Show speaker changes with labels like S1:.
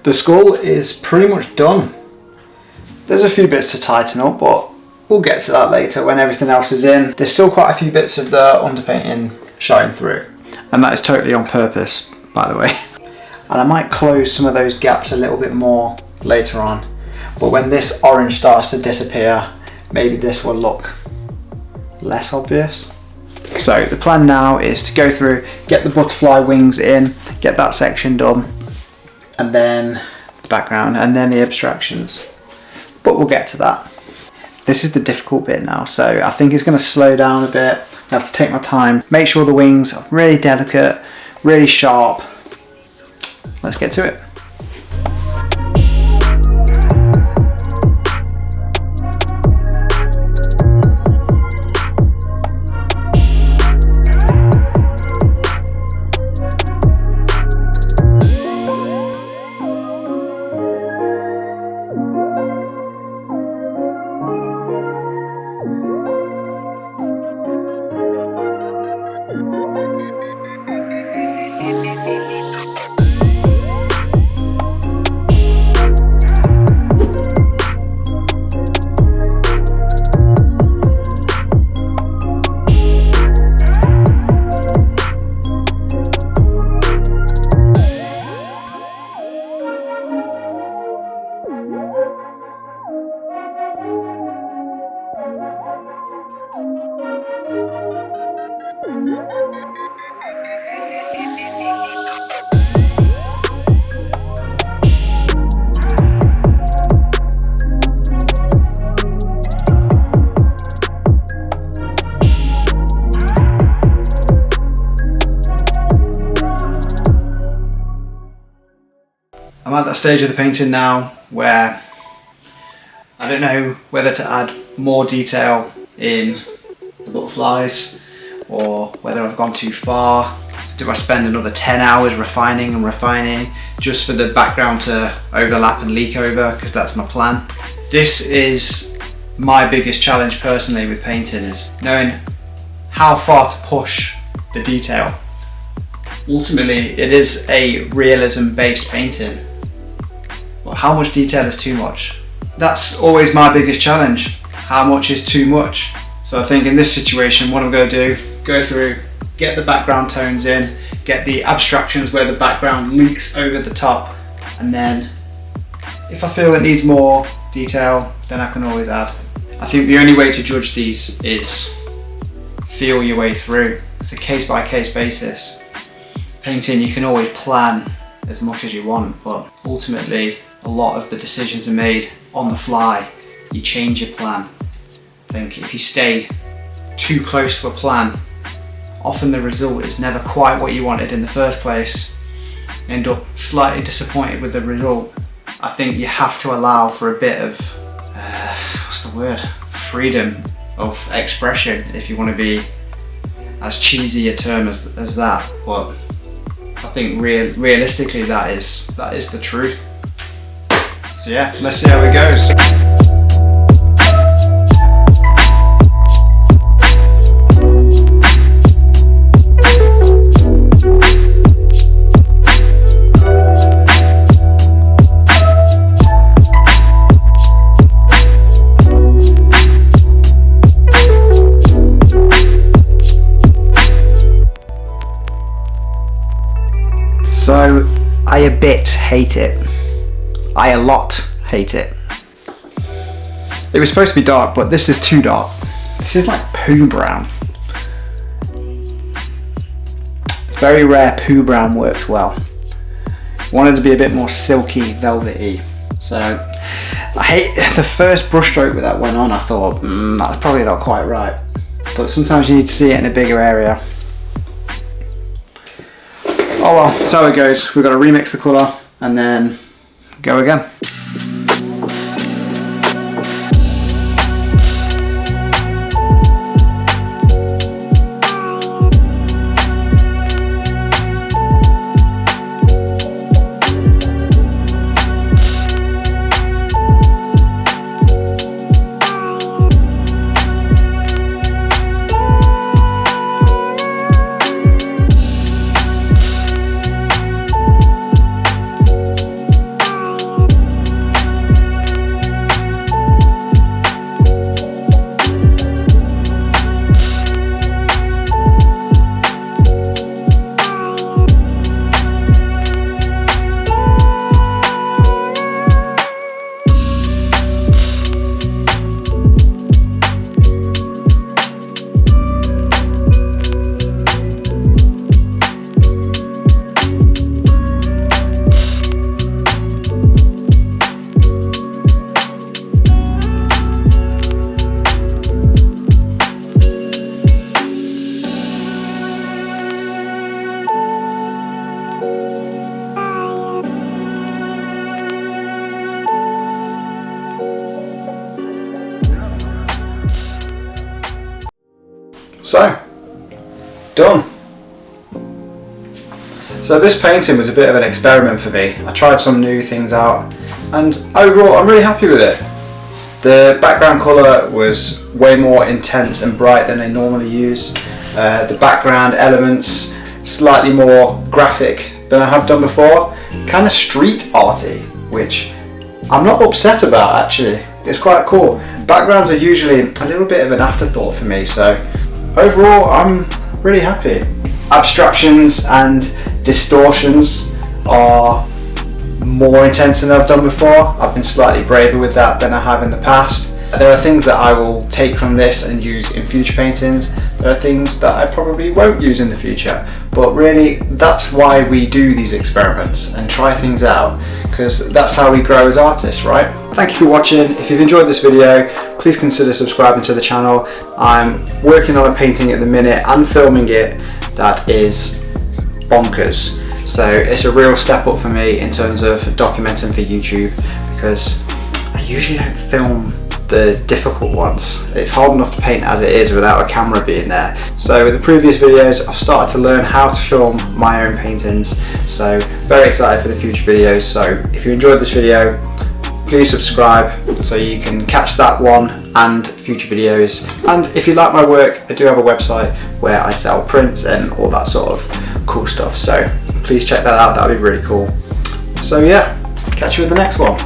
S1: The skull is pretty much done. There's a few bits to tighten up, but we'll get to that later when everything else is in. There's still quite a few bits of the underpainting showing through, and that is totally on purpose, by the way. And I might close some of those gaps a little bit more later on, but when this orange starts to disappear, maybe this will look less obvious. So the plan now is to go through, get the butterfly wings in, get that section done, and then the background, and then the abstractions. But we'll get to that. This is the difficult bit now, so I think it's going to slow down a bit. I have to take my time, make sure the wings are really delicate, really sharp. Let's get to it. I'm at that stage of the painting now where I don't know whether to add more detail in the butterflies or whether I've gone too far. Do I spend another 10 hours refining and refining just for the background to overlap and leak over, because that's my plan. This is my biggest challenge personally with painting, is knowing how far to push the detail. Ultimately, it is a realism based painting. But how much detail is too much? That's always my biggest challenge. How much is too much? So I think in this situation, what I'm going to do, go through, get the background tones in, get the abstractions where the background leaks over the top, and then if I feel it needs more detail, then I can always add. I think the only way to judge these is feel your way through. It's a case by case basis. Painting, you can always plan as much as you want, but ultimately a lot of the decisions are made on the fly. You change your plan. I think if you stay too close to a plan, often the result is never quite what you wanted in the first place. End up slightly disappointed with the result. I think you have to allow for a bit of, freedom of expression if you want to be as cheesy a term as that. But I think realistically that is the truth. So yeah, let's see how it goes. So I a bit hate it. I a lot hate it. It was supposed to be dark, but this is too dark. This is like poo brown. Very rare poo brown works well. Wanted to be a bit more silky, velvety. So I hate the first brush stroke that went on. I thought that's probably not quite right. But sometimes you need to see it in a bigger area. Oh well, that's how it goes. We've got to remix the colour and then go again. So, done. So this painting was a bit of an experiment for me. I tried some new things out and overall I'm really happy with it. The background colour was way more intense and bright than I normally use. The background elements slightly more graphic than I have done before. Kind of street arty, which I'm not upset about actually. It's quite cool. Backgrounds are usually a little bit of an afterthought for me, so overall I'm really happy. Abstractions and distortions are more intense than I've done before. I've been slightly braver with that than I have in the past. There are things that I will take from this and use in future paintings. There are things that I probably won't use in the future. But really, that's why we do these experiments and try things out, because that's how we grow as artists, right? Thank you for watching. If you've enjoyed this video, please consider subscribing to the channel. I'm working on a painting at the minute and filming it that is bonkers. So it's a real step up for me in terms of documenting for YouTube, because I usually don't film the difficult ones. It's hard enough to paint as it is without a camera being there. So with the previous videos, I've started to learn how to film my own paintings. So very excited for the future videos. So if you enjoyed this video, please subscribe so you can catch that one and future videos. And if you like my work, I do have a website where I sell prints and all that sort of cool stuff. So please check that out, that'd be really cool. So yeah, catch you in the next one.